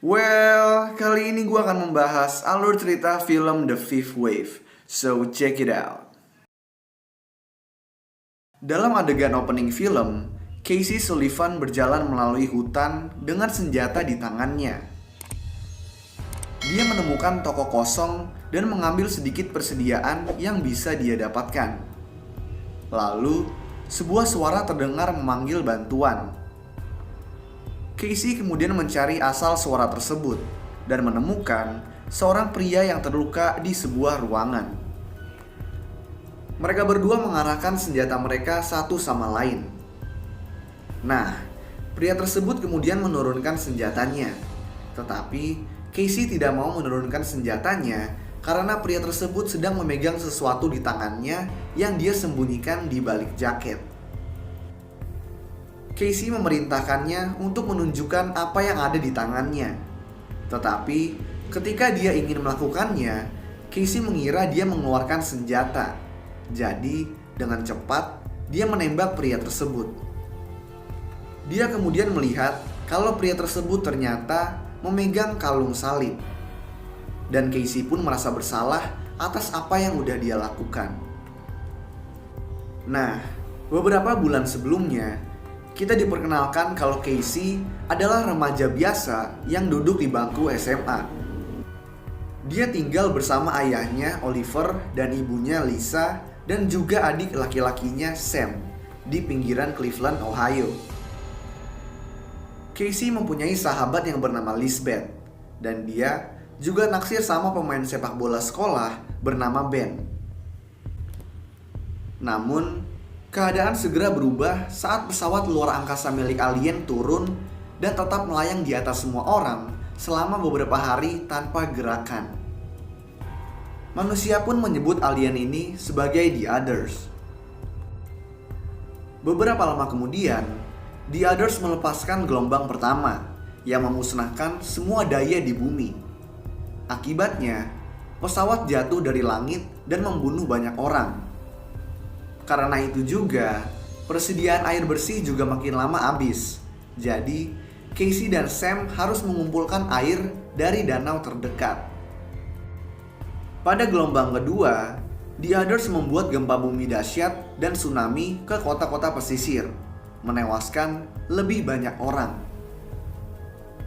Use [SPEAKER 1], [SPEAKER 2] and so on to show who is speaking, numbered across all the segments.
[SPEAKER 1] Well, kali ini gue akan membahas alur cerita film The Fifth Wave. So, check it out. Dalam adegan opening film, Casey Sullivan berjalan melalui hutan dengan senjata di tangannya. Dia menemukan toko kosong dan mengambil sedikit persediaan yang bisa dia dapatkan. Lalu, sebuah suara terdengar memanggil bantuan. Casey kemudian mencari asal suara tersebut dan menemukan seorang pria yang terluka di sebuah ruangan. Mereka berdua mengarahkan senjata mereka satu sama lain. Nah, pria tersebut kemudian menurunkan senjatanya. Tetapi Casey tidak mau menurunkan senjatanya karena pria tersebut sedang memegang sesuatu di tangannya yang dia sembunyikan di balik jaket. Casey memerintahkannya untuk menunjukkan apa yang ada di tangannya. Tetapi ketika dia ingin melakukannya, Casey mengira dia mengeluarkan senjata. Jadi dengan cepat dia menembak pria tersebut. Dia kemudian melihat kalau pria tersebut ternyata memegang kalung salib. Dan Casey pun merasa bersalah atas apa yang udah dia lakukan. Nah, beberapa bulan sebelumnya kita diperkenalkan kalau Casey adalah remaja biasa yang duduk di bangku SMA. Dia tinggal bersama ayahnya Oliver dan ibunya Lisa dan juga adik laki-lakinya Sam di pinggiran Cleveland, Ohio. Casey mempunyai sahabat yang bernama Lisbeth dan dia juga naksir sama pemain sepak bola sekolah bernama Ben. Namun keadaan segera berubah saat pesawat luar angkasa milik alien turun dan tetap melayang di atas semua orang selama beberapa hari tanpa gerakan. Manusia pun menyebut alien ini sebagai The Others. Beberapa lama kemudian, The Others melepaskan gelombang pertama yang memusnahkan semua daya di bumi. Akibatnya, pesawat jatuh dari langit dan membunuh banyak orang. Karena itu juga, persediaan air bersih juga makin lama habis. Jadi, Casey dan Sam harus mengumpulkan air dari danau terdekat. Pada gelombang kedua, The Others membuat gempa bumi dahsyat dan tsunami ke kota-kota pesisir, menewaskan lebih banyak orang.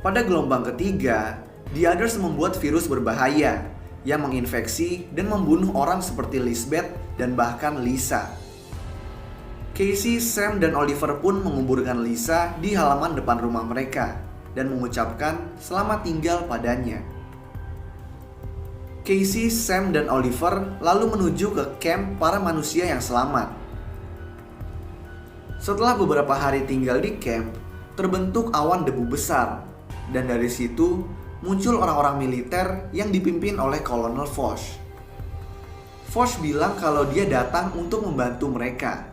[SPEAKER 1] Pada gelombang ketiga, The Others membuat virus berbahaya yang menginfeksi dan membunuh orang seperti Lisbeth dan bahkan Lisa. Casey, Sam, dan Oliver pun menguburkan Lisa di halaman depan rumah mereka dan mengucapkan selamat tinggal padanya. Casey, Sam, dan Oliver lalu menuju ke camp para manusia yang selamat. Setelah beberapa hari tinggal di camp, terbentuk awan debu besar, dan dari situ muncul orang-orang militer yang dipimpin oleh Kolonel Foch. Foch bilang kalau dia datang untuk membantu mereka.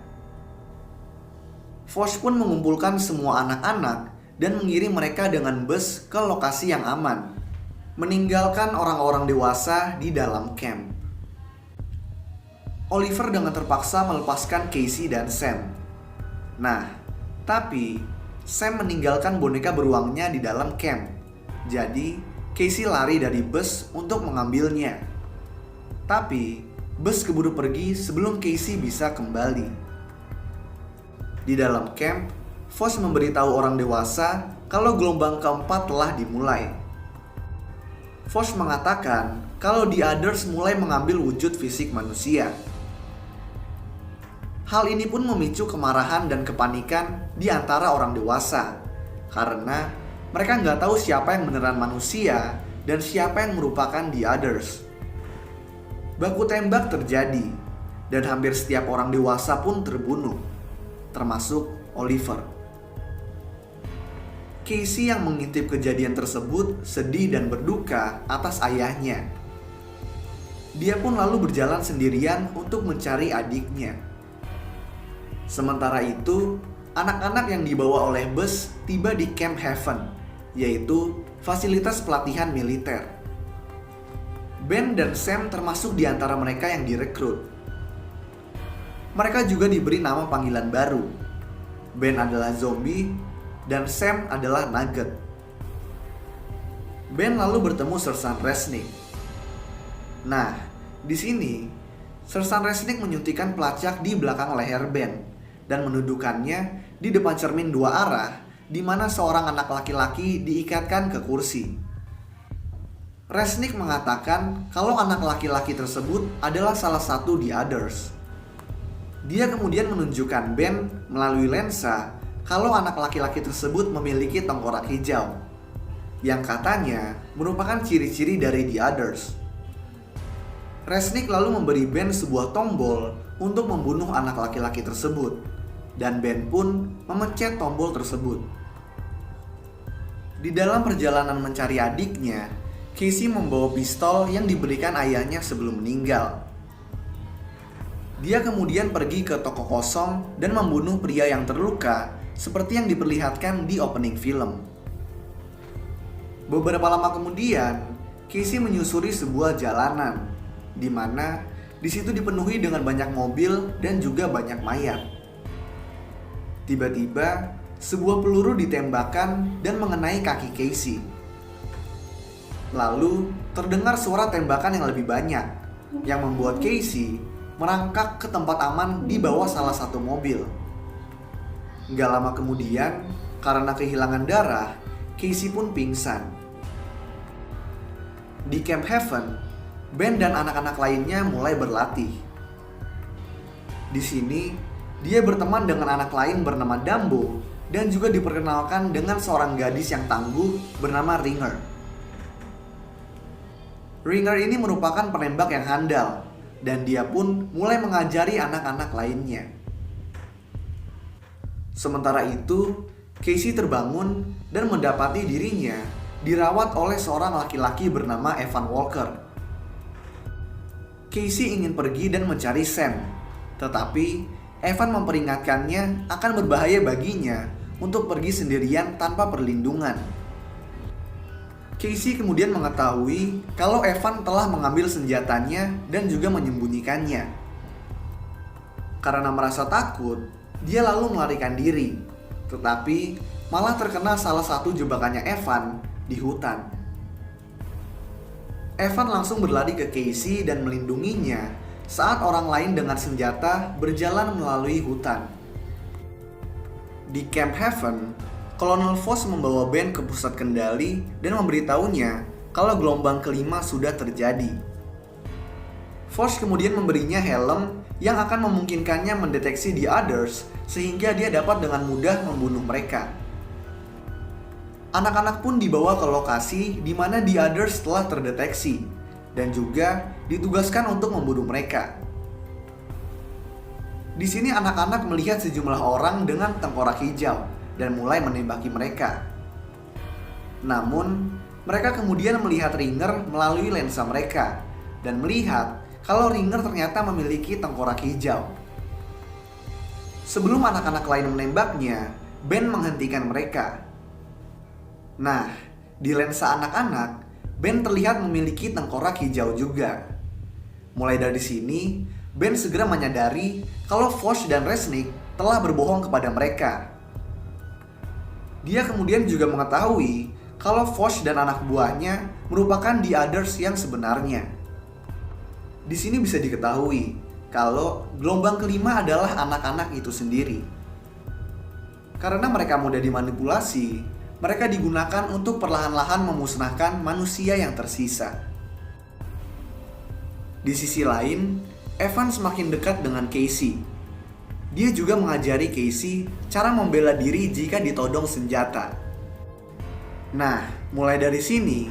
[SPEAKER 1] Foch pun mengumpulkan semua anak-anak dan mengirim mereka dengan bus ke lokasi yang aman, meninggalkan orang-orang dewasa di dalam camp. Oliver dengan terpaksa melepaskan Casey dan Sam. Nah, tapi Sam meninggalkan boneka beruangnya di dalam camp. Jadi, Casey lari dari bus untuk mengambilnya. Tapi, bus keburu pergi sebelum Casey bisa kembali. Di dalam camp, Foch memberitahu orang dewasa kalau gelombang keempat telah dimulai. Foch mengatakan kalau The Others mulai mengambil wujud fisik manusia. Hal ini pun memicu kemarahan dan kepanikan di antara orang dewasa, karena mereka nggak tahu siapa yang beneran manusia dan siapa yang merupakan The Others. Baku tembak terjadi, dan hampir setiap orang dewasa pun terbunuh, termasuk Oliver. Casey yang mengintip kejadian tersebut sedih dan berduka atas ayahnya. Dia pun lalu berjalan sendirian untuk mencari adiknya. Sementara itu, anak-anak yang dibawa oleh bus tiba di Camp Haven, yaitu fasilitas pelatihan militer. Ben dan Sam termasuk di antara mereka yang direkrut. Mereka juga diberi nama panggilan baru. Ben adalah zombie dan Sam adalah Nugget. Ben lalu bertemu Sersan Resnick. Nah, di sini Sersan Resnick menyuntikkan pelacak di belakang leher Ben dan mendudukannya di depan cermin dua arah, di mana seorang anak laki-laki diikatkan ke kursi. Resnick mengatakan kalau anak laki-laki tersebut adalah salah satu The Others. Dia kemudian menunjukkan Ben melalui lensa kalau anak laki-laki tersebut memiliki tengkorak hijau, yang katanya merupakan ciri-ciri dari The Others. Resnick lalu memberi Ben sebuah tombol untuk membunuh anak laki-laki tersebut, dan Ben pun memencet tombol tersebut. Di dalam perjalanan mencari adiknya, Casey membawa pistol yang diberikan ayahnya sebelum meninggal. Dia kemudian pergi ke toko kosong dan membunuh pria yang terluka seperti yang diperlihatkan di opening film. Beberapa lama kemudian, Casey menyusuri sebuah jalanan di mana di situ dipenuhi dengan banyak mobil dan juga banyak mayat. Tiba-tiba, sebuah peluru ditembakkan dan mengenai kaki Casey. Lalu, terdengar suara tembakan yang lebih banyak, yang membuat Casey merangkak ke tempat aman di bawah salah satu mobil. Gak lama kemudian, karena kehilangan darah, Casey pun pingsan. Di Camp Heaven, Ben dan anak-anak lainnya mulai berlatih. Di sini, dia berteman dengan anak lain bernama Dumbo dan juga diperkenalkan dengan seorang gadis yang tangguh bernama Ringer. Ringer ini merupakan penembak yang handal, dan dia pun mulai mengajari anak-anak lainnya. Sementara itu, Casey terbangun dan mendapati dirinya dirawat oleh seorang laki-laki bernama Evan Walker. Casey ingin pergi dan mencari Sam, tetapi Evan memperingatkannya akan berbahaya baginya untuk pergi sendirian tanpa perlindungan. Casey kemudian mengetahui kalau Evan telah mengambil senjatanya dan juga menyembunyikannya. Karena merasa takut, dia lalu melarikan diri, tetapi malah terkena salah satu jebakannya Evan di hutan. Evan langsung berlari ke Casey dan melindunginya saat orang lain dengan senjata berjalan melalui hutan. Di Camp Heaven, Kolonel Voss membawa Ben ke pusat kendali dan memberitahunya kalau gelombang kelima sudah terjadi. Voss kemudian memberinya helm yang akan memungkinkannya mendeteksi The Others sehingga dia dapat dengan mudah membunuh mereka. Anak-anak pun dibawa ke lokasi di mana The Others telah terdeteksi dan juga ditugaskan untuk membunuh mereka. Di sini anak-anak melihat sejumlah orang dengan tengkorak hijau dan mulai menembaki mereka. Namun, mereka kemudian melihat Ringer melalui lensa mereka dan melihat kalau Ringer ternyata memiliki tengkorak hijau. Sebelum anak-anak lain menembaknya, Ben menghentikan mereka. Nah, di lensa anak-anak, Ben terlihat memiliki tengkorak hijau juga. Mulai dari sini, Ben segera menyadari kalau Voss dan Resnick telah berbohong kepada mereka. Dia kemudian juga mengetahui kalau Voss dan anak buahnya merupakan The Others yang sebenarnya. Di sini bisa diketahui kalau gelombang kelima adalah anak-anak itu sendiri. Karena mereka mudah dimanipulasi, mereka digunakan untuk perlahan-lahan memusnahkan manusia yang tersisa. Di sisi lain, Evan semakin dekat dengan Casey. Dia juga mengajari Casey cara membela diri jika ditodong senjata. Nah, mulai dari sini,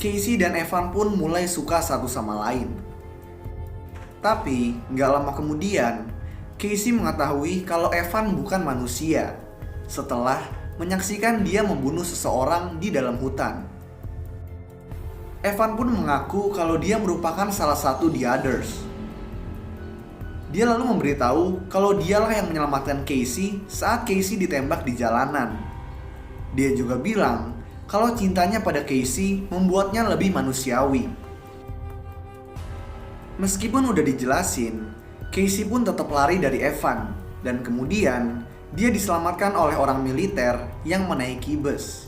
[SPEAKER 1] Casey dan Evan pun mulai suka satu sama lain. Tapi, gak lama kemudian, Casey mengetahui kalau Evan bukan manusia setelah menyaksikan dia membunuh seseorang di dalam hutan. Evan pun mengaku kalau dia merupakan salah satu The Others. Dia lalu memberitahu kalau dialah yang menyelamatkan Casey saat Casey ditembak di jalanan. Dia juga bilang kalau cintanya pada Casey membuatnya lebih manusiawi. Meskipun udah dijelasin, Casey pun tetap lari dari Evan dan kemudian dia diselamatkan oleh orang militer yang menaiki bus.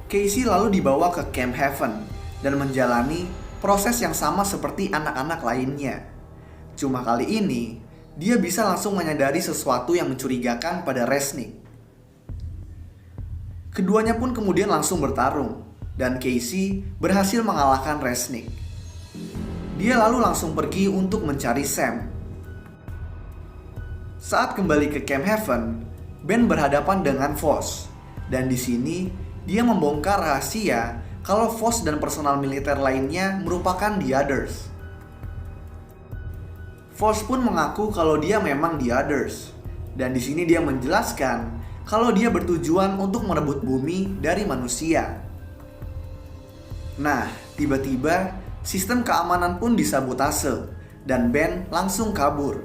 [SPEAKER 1] Casey lalu dibawa ke Camp Heaven dan menjalani proses yang sama seperti anak-anak lainnya. Cuma kali ini, dia bisa langsung menyadari sesuatu yang mencurigakan pada Resnick. Keduanya pun kemudian langsung bertarung, dan Casey berhasil mengalahkan Resnick. Dia lalu langsung pergi untuk mencari Sam. Saat kembali ke Camp Heaven, Ben berhadapan dengan Voss, dan di sini dia membongkar rahasia kalau Voss dan personal militer lainnya merupakan The Others. Voss pun mengaku kalau dia memang The Others, dan di sini dia menjelaskan kalau dia bertujuan untuk merebut bumi dari manusia. Nah, tiba-tiba sistem keamanan pun disabotase dan Ben langsung kabur.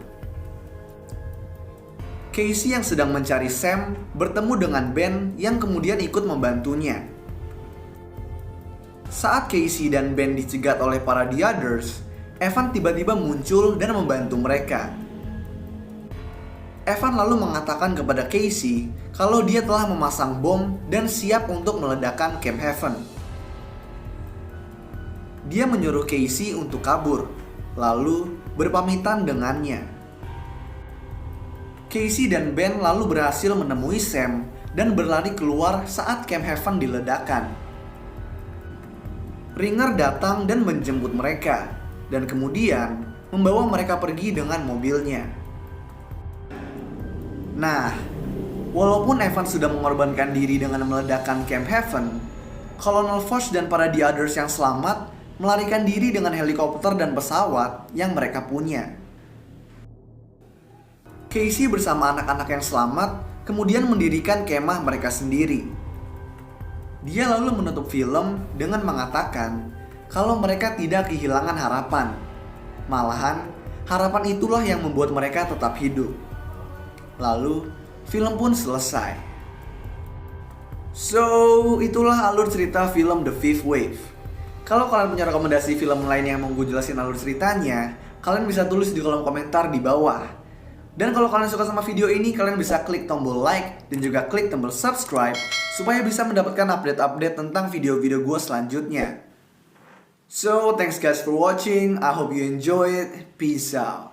[SPEAKER 1] Casey yang sedang mencari Sam bertemu dengan Ben yang kemudian ikut membantunya. Saat Casey dan Ben dicegat oleh para The Others, Evan tiba-tiba muncul dan membantu mereka. Evan lalu mengatakan kepada Casey kalau dia telah memasang bom dan siap untuk meledakkan Camp Heaven. Dia menyuruh Casey untuk kabur, lalu berpamitan dengannya. Casey dan Ben lalu berhasil menemui Sam dan berlari keluar saat Camp Heaven diledakkan. Ringer datang dan menjemput mereka, dan kemudian membawa mereka pergi dengan mobilnya. Nah, walaupun Evan sudah mengorbankan diri dengan meledakkan Camp Heaven, Colonel Voss dan para The Others yang selamat melarikan diri dengan helikopter dan pesawat yang mereka punya. Casey bersama anak-anak yang selamat kemudian mendirikan kemah mereka sendiri. Dia lalu menutup film dengan mengatakan kalau mereka tidak kehilangan harapan. Malahan, harapan itulah yang membuat mereka tetap hidup. Lalu, film pun selesai. So, itulah alur cerita film The Fifth Wave. Kalau kalian punya rekomendasi film lain yang mau gue jelasin alur ceritanya, kalian bisa tulis di kolom komentar di bawah. Dan kalau kalian suka sama video ini, kalian bisa klik tombol like dan juga klik tombol subscribe supaya bisa mendapatkan update-update tentang video-video gue selanjutnya. So, thanks guys for watching. I hope you enjoy it. Peace out.